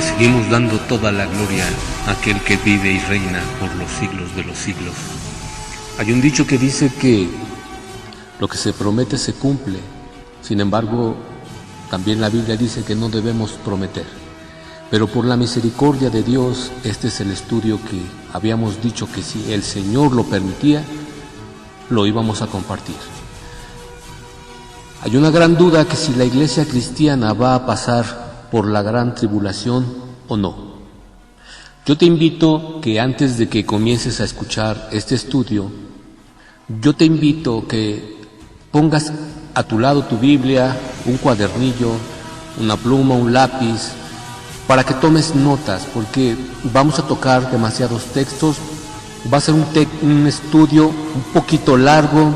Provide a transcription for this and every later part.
le seguimos dando toda la gloria a aquel que vive y reina por los siglos de los siglos. Hay un dicho que dice que lo que se promete se cumple. Sin embargo, también la Biblia dice que no debemos prometer. Pero por la misericordia de Dios, este es el estudio que habíamos dicho que si el Señor lo permitía, lo íbamos a compartir. Hay una gran duda que si la iglesia cristiana va a pasar por la gran tribulación o no. Yo te invito que antes de que comiences a escuchar este estudio, yo te invito que pongas a tu lado tu Biblia, un cuadernillo, una pluma, un lápiz, para que tomes notas, porque vamos a tocar demasiados textos. Va a ser un estudio un poquito largo.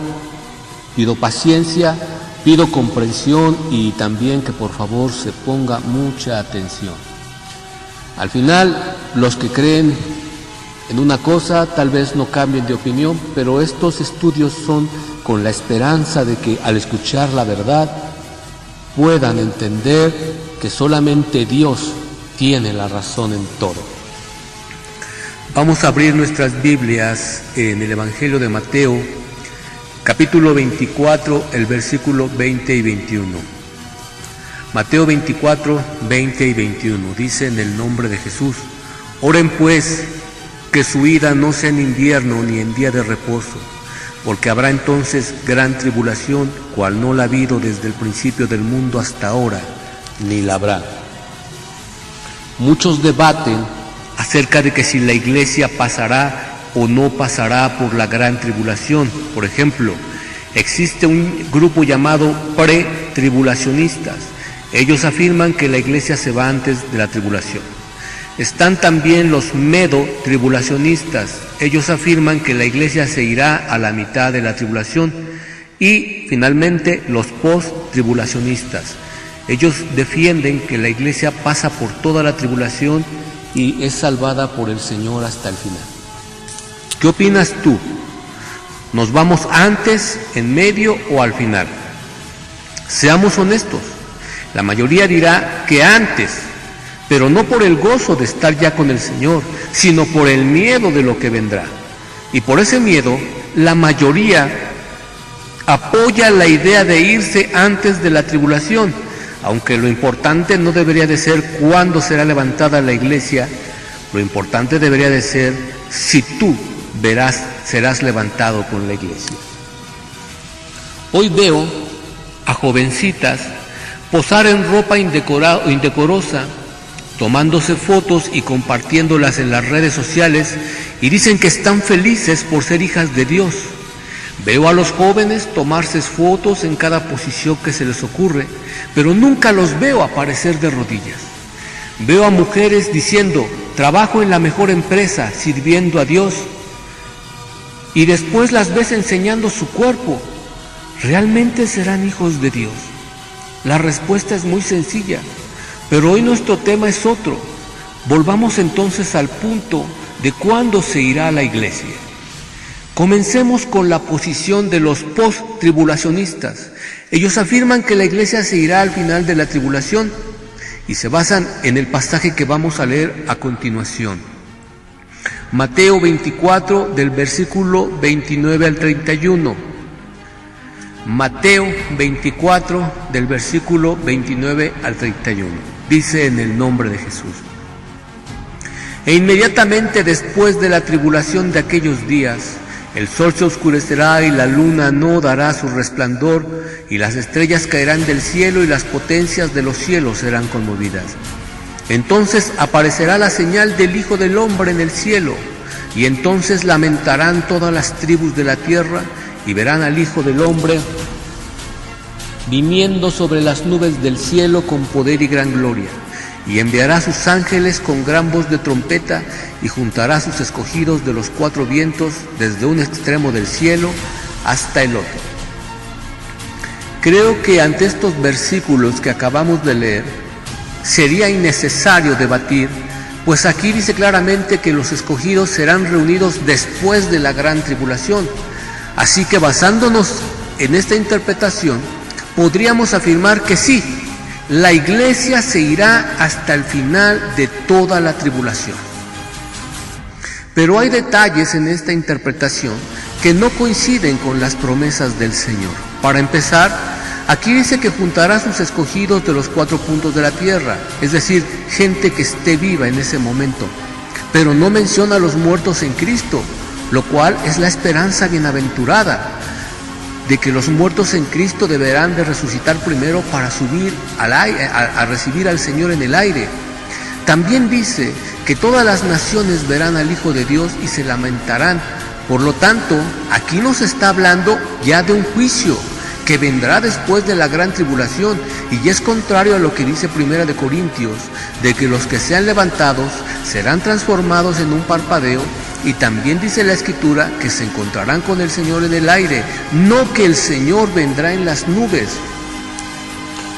Pido paciencia, pido comprensión y también que por favor se ponga mucha atención. Al final, los que creen en una cosa tal vez no cambien de opinión, pero estos estudios son con la esperanza de que al escuchar la verdad puedan entender que solamente Dios tiene la razón en todo. Vamos a abrir nuestras Biblias en el Evangelio de Mateo, capítulo 24, el versículo 20 y 21. Mateo 24, 20 y 21, dice en el nombre de Jesús: oren pues, que su ira no sea en invierno ni en día de reposo, porque habrá entonces gran tribulación, cual no la ha habido desde el principio del mundo hasta ahora, ni la habrá. Muchos debaten acerca de que si la iglesia pasará o no pasará por la gran tribulación. Por ejemplo, existe un grupo llamado pretribulacionistas. Ellos afirman que la iglesia se va antes de la tribulación. Están también los medo-tribulacionistas. Ellos afirman que la iglesia se irá a la mitad de la tribulación. Y finalmente los post-tribulacionistas. Ellos defienden que la iglesia pasa por toda la tribulación y es salvada por el Señor hasta el final. ¿Qué opinas tú? ¿Nos vamos antes, en medio o al final? Seamos honestos. La mayoría dirá que antes, pero no por el gozo de estar ya con el Señor, sino por el miedo de lo que vendrá. Y por ese miedo, la mayoría apoya la idea de irse antes de la tribulación, aunque lo importante no debería de ser cuándo será levantada la iglesia, lo importante debería de ser si tú serás levantado con la iglesia. Hoy veo a jovencitas posar en ropa indecorosa, tomándose fotos y compartiéndolas en las redes sociales, y dicen que están felices por ser hijas de Dios. Veo a los jóvenes tomarse fotos en cada posición que se les ocurre, pero nunca los veo aparecer de rodillas. Veo a mujeres diciendo: trabajo en la mejor empresa, sirviendo a Dios, y después las ves enseñando su cuerpo. ¿Realmente serán hijos de Dios? La respuesta es muy sencilla, pero hoy nuestro tema es otro. Volvamos entonces al punto de cuándo se irá a la iglesia. Comencemos con la posición de los post-tribulacionistas. Ellos afirman que la iglesia se irá al final de la tribulación y se basan en el pasaje que vamos a leer a continuación. Mateo 24, del versículo 29 al 31. Mateo 24, del versículo 29 al 31. Dice en el nombre de Jesús: e inmediatamente después de la tribulación de aquellos días, el sol se oscurecerá y la luna no dará su resplandor, y las estrellas caerán del cielo y las potencias de los cielos serán conmovidas. Entonces aparecerá la señal del Hijo del Hombre en el cielo, y entonces lamentarán todas las tribus de la tierra y verán al Hijo del Hombre viniendo sobre las nubes del cielo con poder y gran gloria. Y enviará a sus ángeles con gran voz de trompeta, y juntará a sus escogidos de los cuatro vientos, desde un extremo del cielo hasta el otro. Creo que ante estos versículos que acabamos de leer, sería innecesario debatir, pues aquí dice claramente que los escogidos serán reunidos después de la gran tribulación. Así que basándonos en esta interpretación, podríamos afirmar que sí, La iglesia se irá hasta el final de toda la tribulación. Pero hay detalles en esta interpretación que no coinciden con las promesas del Señor. Para empezar, aquí dice que juntará a sus escogidos de los 4 puntos de la tierra, es decir, gente que esté viva en ese momento. Pero no menciona a los muertos en Cristo, lo cual es la esperanza bienaventurada, de que los muertos en Cristo deberán de resucitar primero para subir a recibir al Señor en el aire. También dice que todas las naciones verán al Hijo de Dios y se lamentarán. Por lo tanto, aquí nos está hablando ya de un juicio que vendrá después de la gran tribulación, y es contrario a lo que dice 1 de Corintios, de que los que sean levantados serán transformados en un parpadeo, y también dice la Escritura que se encontrarán con el Señor en el aire, no que el Señor vendrá en las nubes.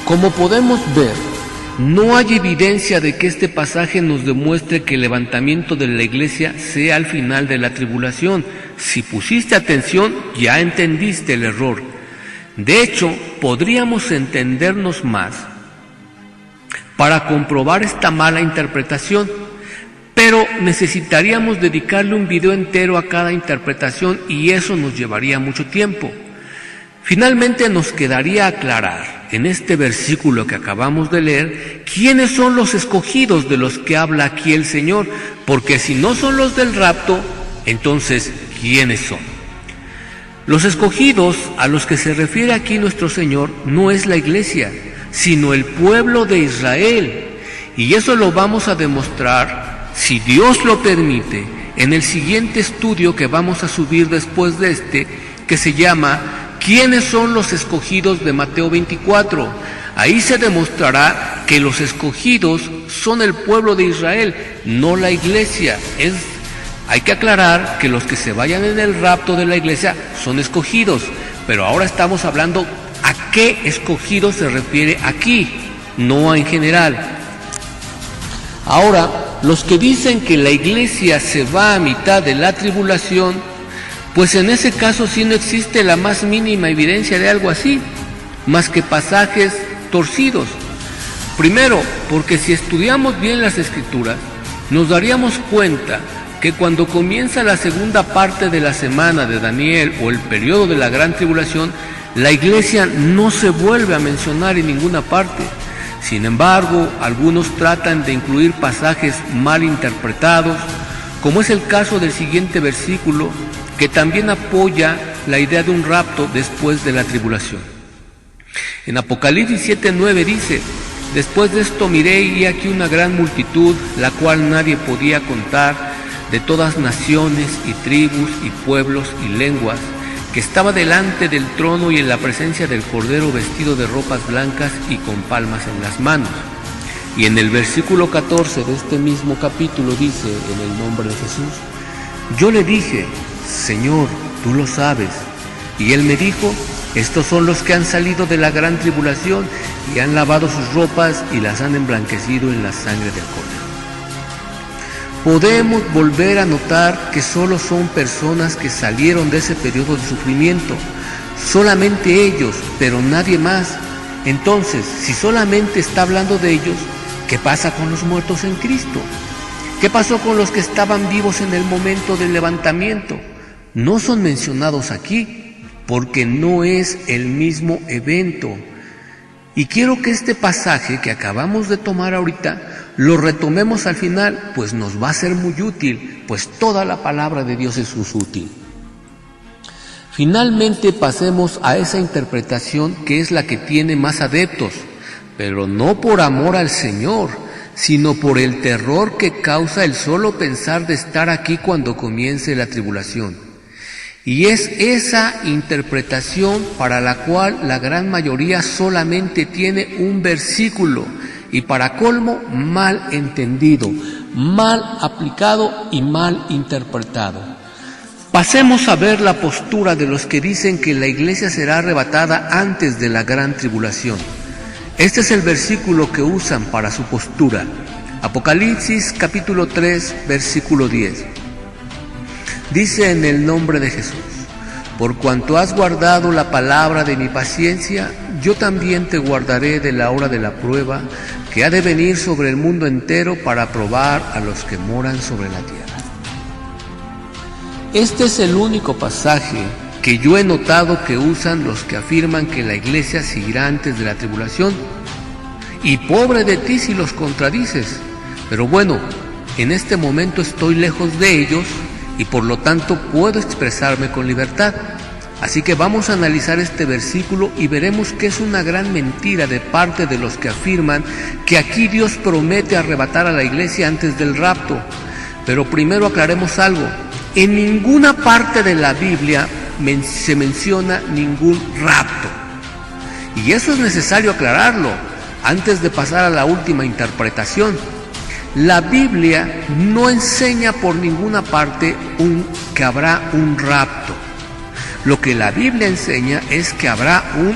Como podemos ver, no hay evidencia de que este pasaje nos demuestre que el levantamiento de la iglesia sea al final de la tribulación. Si pusiste atención, ya entendiste el error. De hecho, podríamos entendernos más para comprobar esta mala interpretación, pero necesitaríamos dedicarle un video entero a cada interpretación y eso nos llevaría mucho tiempo. Finalmente nos quedaría aclarar en este versículo que acabamos de leer quiénes son los escogidos de los que habla aquí el Señor, porque si no son los del rapto, entonces ¿quiénes son? Los escogidos a los que se refiere aquí nuestro Señor no es la iglesia, sino el pueblo de Israel, y eso lo vamos a demostrar, si Dios lo permite, en el siguiente estudio que vamos a subir después de este, que se llama ¿quiénes son los escogidos de Mateo 24? Ahí se demostrará que los escogidos son el pueblo de Israel, no la iglesia. Hay que aclarar que los que se vayan en el rapto de la iglesia son escogidos, pero ahora estamos hablando a qué escogido se refiere aquí, no en general. Ahora, los que dicen que la iglesia se va a mitad de la tribulación, pues en ese caso sí no existe la más mínima evidencia de algo así, más que pasajes torcidos. Primero, porque si estudiamos bien las Escrituras, nos daríamos cuenta que cuando comienza la segunda parte de la semana de Daniel o el periodo de la gran tribulación, la iglesia no se vuelve a mencionar en ninguna parte. Sin embargo, algunos tratan de incluir pasajes mal interpretados, como es el caso del siguiente versículo, que también apoya la idea de un rapto después de la tribulación. En Apocalipsis 7:9 dice: después de esto miré y aquí una gran multitud, la cual nadie podía contar, de todas naciones y tribus y pueblos y lenguas, que estaba delante del trono y en la presencia del Cordero, vestido de ropas blancas y con palmas en las manos. Y en el versículo 14 de este mismo capítulo dice, en el nombre de Jesús: yo le dije, Señor, tú lo sabes. Y él me dijo: estos son los que han salido de la gran tribulación y han lavado sus ropas y las han emblanquecido en la sangre del Cordero. Podemos volver a notar que solo son personas que salieron de ese periodo de sufrimiento, solamente ellos, pero nadie más. Entonces, si solamente está hablando de ellos, ¿qué pasa con los muertos en Cristo? ¿Qué pasó con los que estaban vivos en el momento del levantamiento? No son mencionados aquí, porque no es el mismo evento. Y quiero que este pasaje que acabamos de tomar ahorita lo retomemos al final, pues nos va a ser muy útil, pues toda la palabra de Dios es útil. Finalmente pasemos a esa interpretación que es la que tiene más adeptos, pero no por amor al Señor, sino por el terror que causa el solo pensar de estar aquí cuando comience la tribulación. Y es esa interpretación para la cual la gran mayoría solamente tiene un versículo, y para colmo, mal entendido, mal aplicado y mal interpretado. Pasemos a ver la postura de los que dicen que la iglesia será arrebatada antes de la gran tribulación. Este es el versículo que usan para su postura. Apocalipsis capítulo 3, versículo 10. Dice: en el nombre de Jesús, Por cuanto has guardado la palabra de mi paciencia, yo también te guardaré de la hora de la prueba que ha de venir sobre el mundo entero para probar a los que moran sobre la tierra. Este es el único pasaje que yo he notado que usan los que afirman que la iglesia seguirá antes de la tribulación. Y pobre de ti si los contradices. Pero bueno, en este momento estoy lejos de ellos y por lo tanto puedo expresarme con libertad. Así que vamos a analizar este versículo y veremos que es una gran mentira de parte de los que afirman que aquí Dios promete arrebatar a la iglesia antes del rapto. Pero primero aclaremos algo. En ninguna parte de la Biblia se menciona ningún rapto. Y eso es necesario aclararlo antes de pasar a la última interpretación. La Biblia no enseña por ninguna parte que habrá un rapto. Lo que la Biblia enseña es que habrá un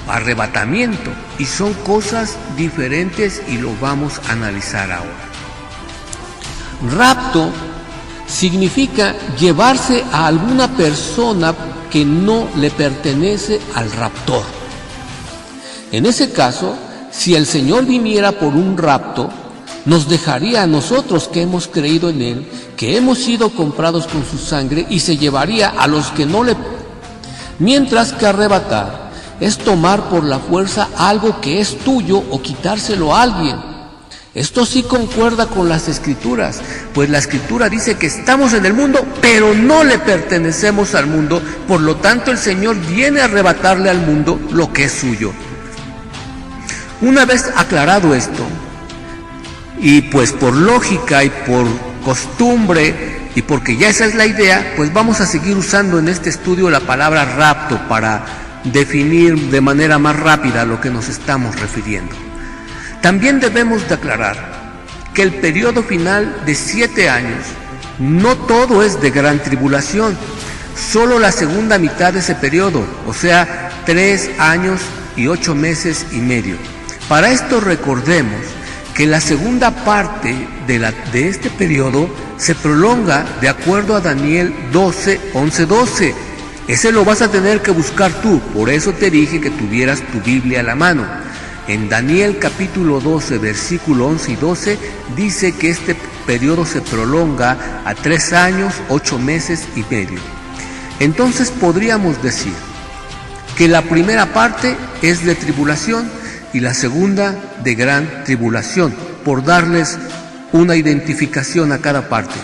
arrebatamiento, y son cosas diferentes y lo vamos a analizar ahora. Rapto significa llevarse a alguna persona que no le pertenece al raptor. En ese caso, si el Señor viniera por un rapto, nos dejaría a nosotros que hemos creído en Él, que hemos sido comprados con su sangre, y se llevaría a los que no le... Mientras que arrebatar es tomar por la fuerza algo que es tuyo o quitárselo a alguien. Esto sí concuerda con las Escrituras, pues la Escritura dice que estamos en el mundo, pero no le pertenecemos al mundo, por lo tanto el Señor viene a arrebatarle al mundo lo que es suyo. Una vez aclarado esto, y pues por lógica y por costumbre, y porque ya esa es la idea, pues vamos a seguir usando en este estudio la palabra rapto para definir de manera más rápida a lo que nos estamos refiriendo. También debemos de aclarar que el periodo final de 7 años, no todo es de gran tribulación, solo la segunda mitad de ese periodo, o sea, 3 años y 8 meses y medio. Para esto recordemos que la segunda parte de este periodo se prolonga de acuerdo a Daniel 12, 11, 12. Ese lo vas a tener que buscar tú, por eso te dije que tuvieras tu Biblia a la mano. En Daniel capítulo 12, versículo 11 y 12, dice que este periodo se prolonga a 3 años, 8 meses y medio. Entonces podríamos decir que la primera parte es de tribulación y la segunda de gran tribulación, por darles una identificación a cada parte.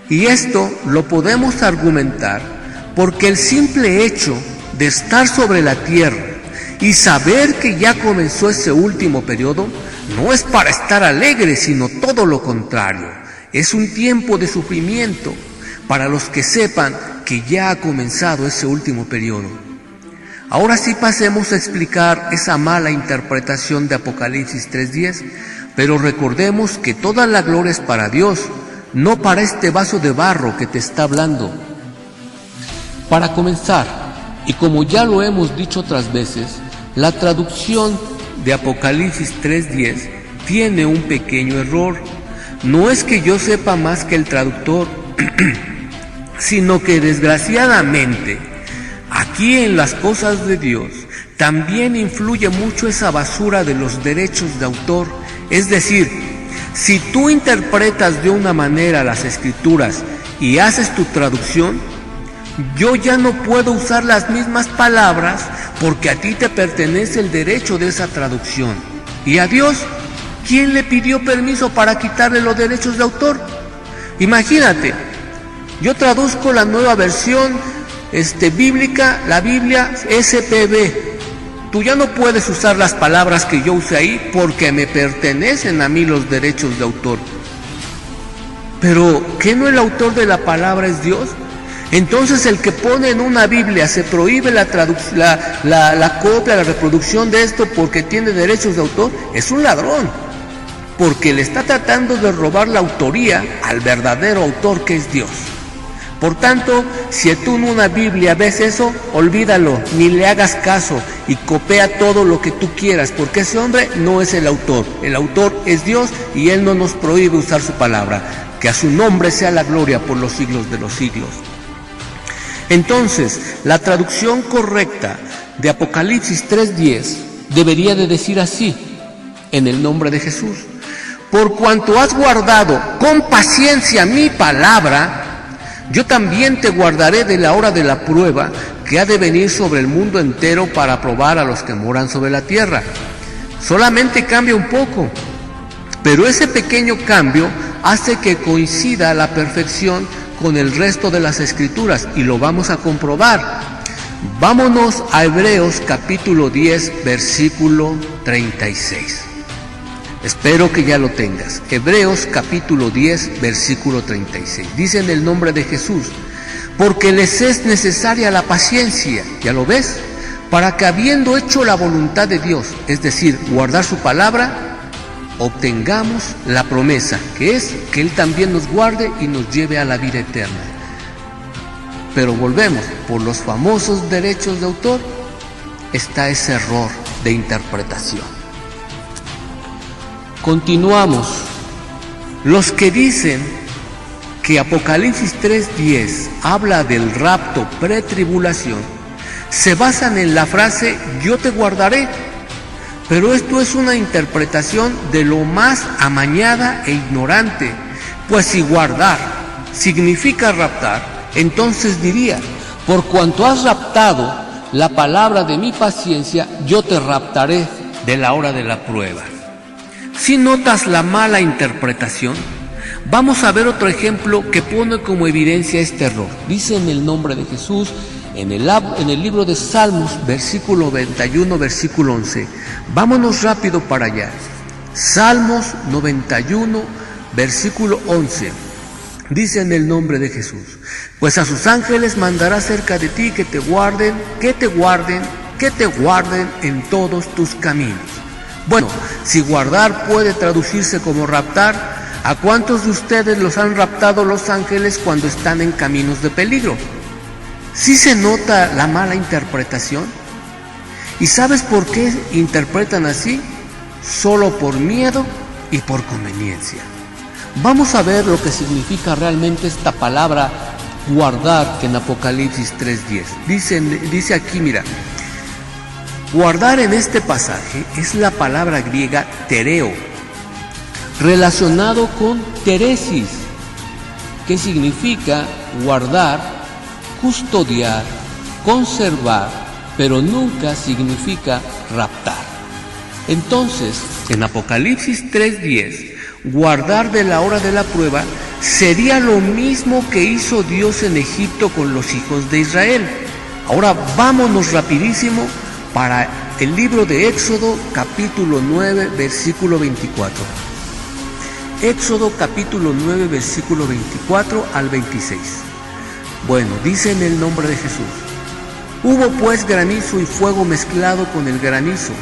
Y esto lo podemos argumentar porque el simple hecho de estar sobre la tierra y saber que ya comenzó ese último periodo no es para estar alegre, sino todo lo contrario. Es un tiempo de sufrimiento para los que sepan que ya ha comenzado ese último periodo. Ahora sí pasemos a explicar esa mala interpretación de Apocalipsis 3:10, pero recordemos que toda la gloria es para Dios, no para este vaso de barro que te está hablando. Para comenzar, y como ya lo hemos dicho otras veces, la traducción de Apocalipsis 3:10 tiene un pequeño error. No es que yo sepa más que el traductor, sino que desgraciadamente aquí en las cosas de Dios también influye mucho esa basura de los derechos de autor. Es decir, si tú interpretas de una manera las Escrituras y haces tu traducción, yo ya no puedo usar las mismas palabras porque a ti te pertenece el derecho de esa traducción. ¿Y a Dios? ¿Quién le pidió permiso para quitarle los derechos de autor? Imagínate, yo traduzco la nueva versión bíblica, la Biblia SPB. Tú ya no puedes usar las palabras que yo usé ahí porque me pertenecen a mí los derechos de autor. Pero, ¿qué no el autor de la palabra es Dios? Entonces el que pone en una Biblia se prohíbe la copia, la reproducción de esto porque tiene derechos de autor, es un ladrón, porque le está tratando de robar la autoría al verdadero autor que es Dios. Por tanto, si tú en una Biblia ves eso, olvídalo, ni le hagas caso y copia todo lo que tú quieras, porque ese hombre no es el autor es Dios y Él no nos prohíbe usar su palabra. Que a su nombre sea la gloria por los siglos de los siglos. Entonces, la traducción correcta de Apocalipsis 3:10 debería de decir así, en el nombre de Jesús: por cuanto has guardado con paciencia mi palabra, yo también te guardaré de la hora de la prueba que ha de venir sobre el mundo entero para probar a los que moran sobre la tierra. Solamente cambia un poco, pero ese pequeño cambio hace que coincida a la perfección con el resto de las Escrituras, y lo vamos a comprobar. Vámonos a Hebreos capítulo 10, versículo 36. Espero que ya lo tengas. Hebreos capítulo 10, versículo 36. Dice en el nombre de Jesús: porque les es necesaria la paciencia, ¿ya lo ves? Para que, habiendo hecho la voluntad de Dios, es decir, guardar su palabra, obtengamos la promesa, que es que Él también nos guarde y nos lleve a la vida eterna. Pero volvemos, por los famosos derechos de autor, está ese error de interpretación. Continuamos. Los que dicen que Apocalipsis 3:10 habla del rapto pretribulación, se basan en la frase yo te guardaré, pero esto es una interpretación de lo más amañada e ignorante, pues si guardar significa raptar, entonces diría: por cuanto has raptado la palabra de mi paciencia, yo te raptaré de la hora de la prueba. Si notas la mala interpretación, vamos a ver otro ejemplo que pone como evidencia este error. Dice en el nombre de Jesús, en el libro de Salmos, versículo 91, versículo 11. Vámonos rápido para allá. Salmos 91, versículo 11. Dice en el nombre de Jesús: pues a sus ángeles mandará cerca de ti que te guarden en todos tus caminos. Bueno, si guardar puede traducirse como raptar, ¿a cuántos de ustedes los han raptado los ángeles cuando están en caminos de peligro? ¿Sí se nota la mala interpretación? ¿Y sabes por qué interpretan así? Solo por miedo y por conveniencia. Vamos a ver lo que significa realmente esta palabra guardar, que en Apocalipsis 3:10 dice aquí, mira, guardar en este pasaje es la palabra griega tereo, relacionado con teresis, que significa guardar, custodiar, conservar, pero nunca significa raptar. Entonces, en Apocalipsis 3:10, guardar de la hora de la prueba sería lo mismo que hizo Dios en Egipto con los hijos de Israel. Ahora vámonos rapidísimo para el libro de Éxodo capítulo 9, versículo 24. Éxodo capítulo 9, versículo 24 al 26. Bueno, dice en el nombre de Jesús: hubo pues granizo y fuego mezclado con el granizo,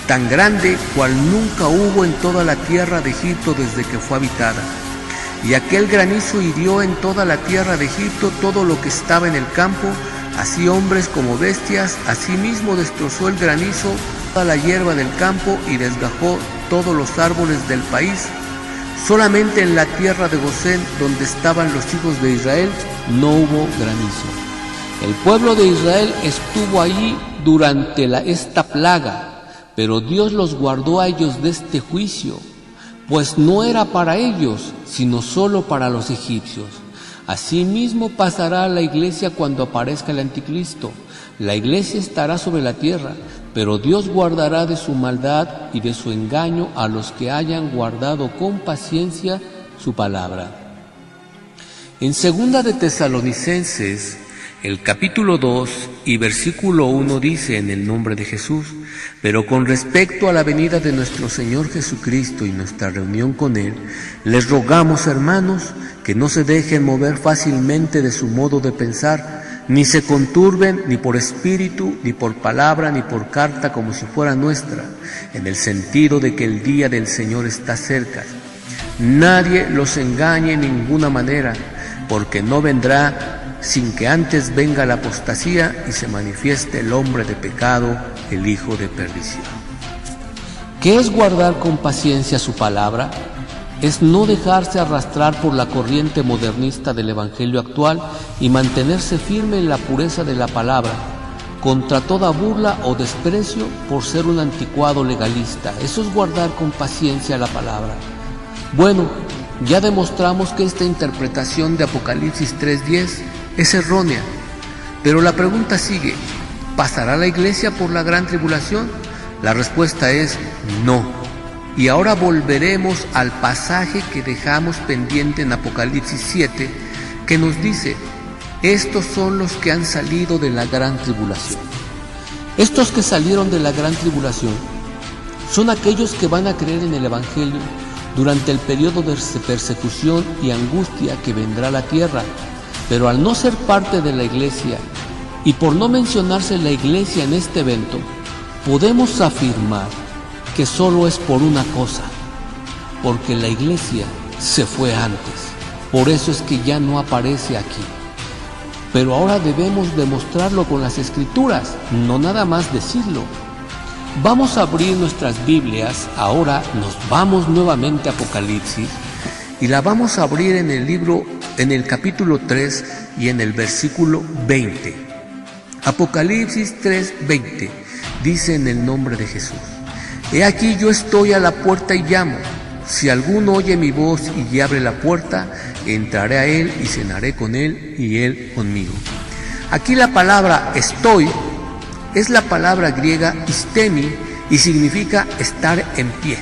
tan grande cual nunca hubo en toda la tierra de Egipto desde que fue habitada. Y aquel granizo hirió en toda la tierra de Egipto todo lo que estaba en el campo, así hombres como bestias. Asimismo destrozó el granizo toda la hierba del campo y desgajó todos los árboles del país. Solamente en la tierra de Gosén, donde estaban los hijos de Israel, no hubo granizo. El pueblo de Israel estuvo allí durante esta plaga, pero Dios los guardó a ellos de este juicio, pues no era para ellos, sino solo para los egipcios. Asimismo pasará a la iglesia cuando aparezca el anticristo. La iglesia estará sobre la tierra, pero Dios guardará de su maldad y de su engaño a los que hayan guardado con paciencia su palabra. En 2 de Tesalonicenses, el capítulo 2 y versículo 1 dice en el nombre de Jesús: pero con respecto a la venida de nuestro Señor Jesucristo y nuestra reunión con Él, les rogamos, hermanos, que no se dejen mover fácilmente de su modo de pensar, ni se conturben ni por espíritu, ni por palabra, ni por carta como si fuera nuestra, en el sentido de que el día del Señor está cerca. Nadie los engañe en ninguna manera, porque no vendrá sin que antes venga la apostasía y se manifieste el hombre de pecado, el hijo de perdición. ¿Qué es guardar con paciencia su palabra? es no dejarse arrastrar por la corriente modernista del Evangelio actual y mantenerse firme en la pureza de la palabra, contra toda burla o desprecio por ser un anticuado legalista. Eso es guardar con paciencia la palabra. Bueno, ya demostramos que esta interpretación de Apocalipsis 3:10 es errónea, pero la pregunta sigue: ¿pasará la iglesia por la gran tribulación? La respuesta es no. Y ahora volveremos al pasaje que dejamos pendiente en Apocalipsis 7, que nos dice: estos son los que han salido de la gran tribulación. Estos que salieron de la gran tribulación son aquellos que van a creer en el Evangelio durante el periodo de persecución y angustia que vendrá a la tierra, pero al no ser parte de la iglesia y por no mencionarse la iglesia en este evento, podemos afirmar que solo es por una cosa, porque la iglesia se fue antes. Por eso es que ya no aparece aquí. Pero ahora debemos demostrarlo con las Escrituras, no nada más decirlo. Vamos a abrir nuestras Biblias, ahora nos vamos nuevamente a Apocalipsis y la vamos a abrir en el capítulo 3 y en el versículo 20. Apocalipsis 3:20 dice en el nombre de Jesús: He aquí yo estoy a la puerta y llamo. Si alguno oye mi voz y abre la puerta, entraré a él y cenaré con él y él conmigo. Aquí la palabra estoy es la palabra griega istemi y significa estar en pie.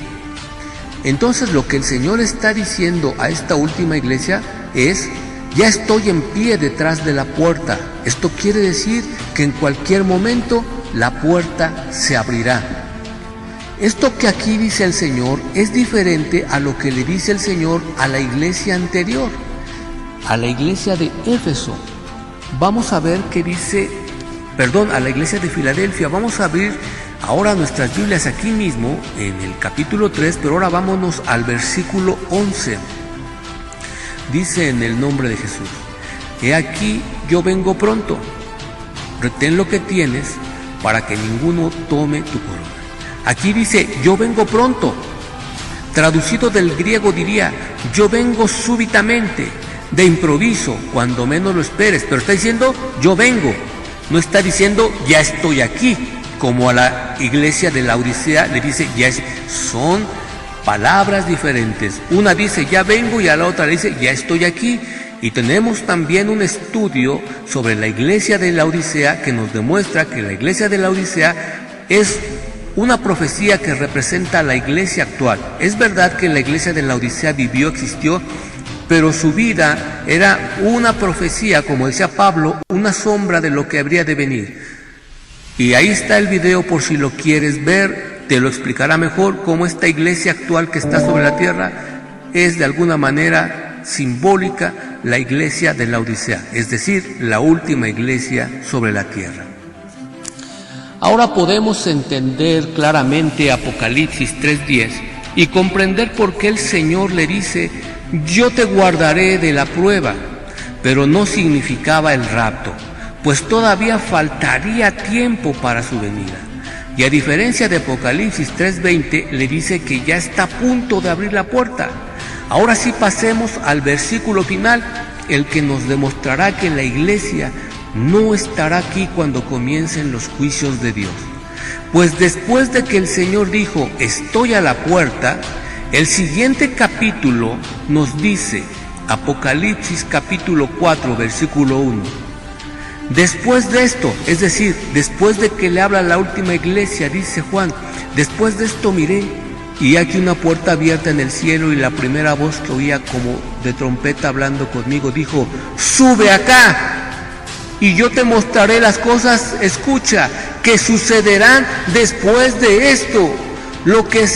Entonces lo que el Señor está diciendo a esta última iglesia es: ya estoy en pie detrás de la puerta. Esto quiere decir que en cualquier momento la puerta se abrirá. Esto que aquí dice el Señor es diferente a lo que le dice el Señor a la iglesia anterior, a la iglesia de Éfeso. Vamos a ver qué dice, a la iglesia de Filadelfia. Vamos a abrir ahora nuestras Biblias aquí mismo en el capítulo 3, pero ahora vámonos al versículo 11. Dice en el nombre de Jesús: He aquí yo vengo pronto, retén lo que tienes para que ninguno tome tu corona. Aquí dice yo vengo pronto, traducido del griego diría yo vengo súbitamente, de improviso, cuando menos lo esperes, pero está diciendo yo vengo, no está diciendo ya estoy aquí, como a la iglesia de Laodicea le dice son palabras diferentes. Una dice ya vengo y a la otra le dice ya estoy aquí. Y tenemos también un estudio sobre la iglesia de Laodicea que nos demuestra que la iglesia de Laodicea es una profecía que representa a la iglesia actual. Es verdad que la iglesia de Laodicea vivió, existió, pero su vida era una profecía, como decía Pablo, una sombra de lo que habría de venir. Y ahí está el video por si lo quieres ver, te lo explicará mejor cómo esta iglesia actual que está sobre la tierra es de alguna manera simbólica la iglesia de Laodicea, es decir, la última iglesia sobre la tierra. Ahora podemos entender claramente Apocalipsis 3:10 y comprender por qué el Señor le dice yo te guardaré de la prueba, pero no significaba el rapto, pues todavía faltaría tiempo para su venida. Y a diferencia de Apocalipsis 3:20 le dice que ya está a punto de abrir la puerta. Ahora sí pasemos al versículo final, el que nos demostrará que la iglesia no estará aquí cuando comiencen los juicios de Dios. Pues después de que el Señor dijo estoy a la puerta, el siguiente capítulo nos dice, Apocalipsis capítulo 4 versículo 1: después de esto, es decir, después de que le habla a la última iglesia, dice Juan, después de esto miré, y aquí una puerta abierta en el cielo, y la primera voz que oía como de trompeta hablando conmigo dijo, sube acá, y yo te mostraré las cosas, escucha, que sucederán después de esto, lo que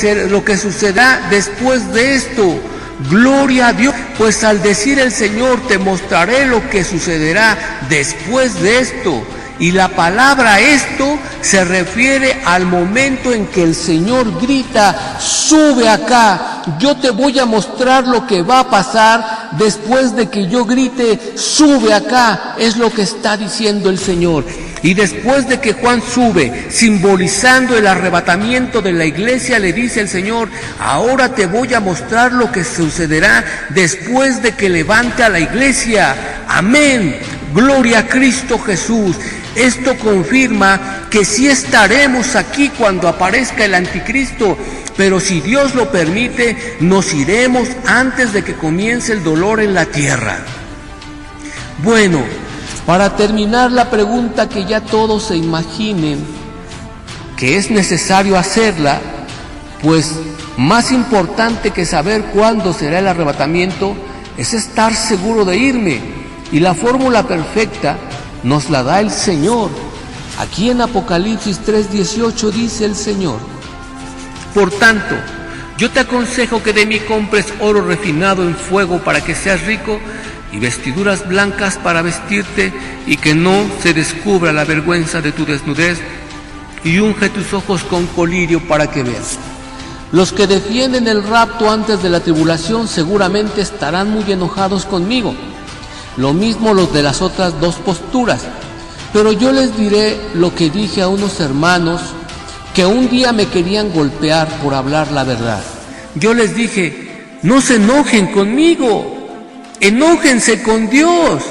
sucederá después de esto. Gloria a Dios, pues al decir el Señor, te mostraré lo que sucederá después de esto. Y la palabra esto se refiere al momento en que el Señor grita, sube acá, yo te voy a mostrar lo que va a pasar después de que yo grite, sube acá, es lo que está diciendo el Señor. Y después de que Juan sube, simbolizando el arrebatamiento de la iglesia, le dice el Señor: ahora te voy a mostrar lo que sucederá después de que levante a la iglesia. Amén. Gloria a Cristo Jesús. Esto confirma que sí estaremos aquí cuando aparezca el anticristo, pero si Dios lo permite, nos iremos antes de que comience el dolor en la tierra. Bueno, para terminar la pregunta que ya todos se imaginen que es necesario hacerla, pues más importante que saber cuándo será el arrebatamiento es estar seguro de irme, y la fórmula perfecta nos la da el Señor. Aquí en Apocalipsis 3:18 dice el Señor: por tanto, yo te aconsejo que de mí compres oro refinado en fuego para que seas rico, y vestiduras blancas para vestirte, y que no se descubra la vergüenza de tu desnudez, y unge tus ojos con colirio para que veas. Los que defienden el rapto antes de la tribulación seguramente estarán muy enojados conmigo. Lo mismo los de las otras dos posturas. Pero yo les diré lo que dije a unos hermanos que un día me querían golpear por hablar la verdad. Yo les dije: no se enojen conmigo, enójense con Dios.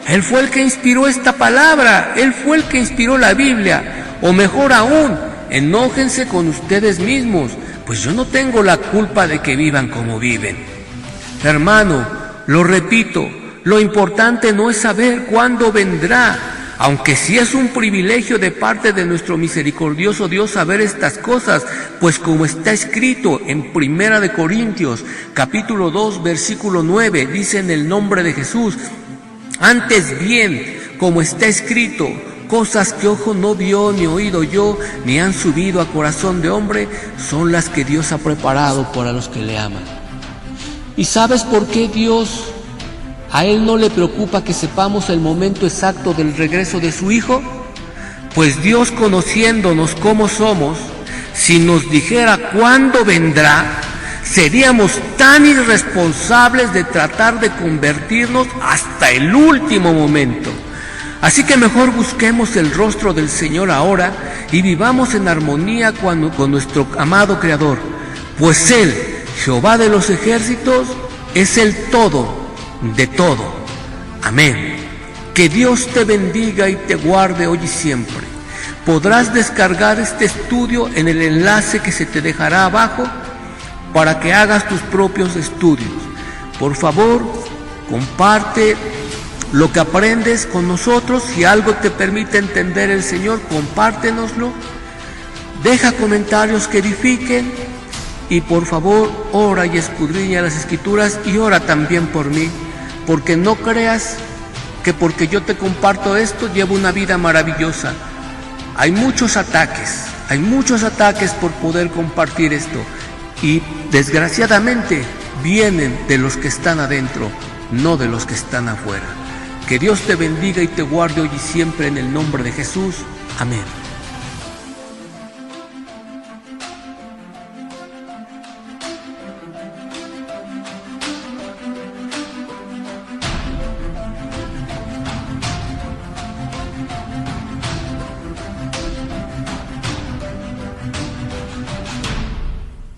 Él fue el que inspiró esta palabra, Él fue el que inspiró la Biblia. O mejor aún, enójense con ustedes mismos, pues yo no tengo la culpa de que vivan como viven. Hermano, lo repito, lo importante no es saber cuándo vendrá, aunque sí es un privilegio de parte de nuestro misericordioso Dios saber estas cosas, pues como está escrito en 1 Corintios, capítulo 2, versículo 9, dice: en el nombre de Jesús, antes bien, como está escrito, cosas que ojo no vio, ni oído oyó, ni han subido a corazón de hombre, son las que Dios ha preparado para los que le aman. ¿Y sabes por qué Dios? ¿A Él no le preocupa que sepamos el momento exacto del regreso de su Hijo? Pues Dios, conociéndonos como somos, si nos dijera cuándo vendrá, seríamos tan irresponsables de tratar de convertirnos hasta el último momento. Así que mejor busquemos el rostro del Señor ahora y vivamos en armonía con nuestro amado Creador, pues Él, Jehová de los ejércitos, es el todo de todo. Amén. Que Dios te bendiga y te guarde hoy y siempre. Podrás descargar este estudio en el enlace que se te dejará abajo para que hagas tus propios estudios. Por favor, comparte lo que aprendes con nosotros. Si algo te permite entender el Señor, compártenoslo. Deja comentarios que edifiquen. Y por favor, ora y escudriña las Escrituras, y ora también por mí, porque no creas que porque yo te comparto esto llevo una vida maravillosa. Hay muchos ataques por poder compartir esto, y desgraciadamente vienen de los que están adentro, no de los que están afuera. Que Dios te bendiga y te guarde hoy y siempre en el nombre de Jesús. Amén.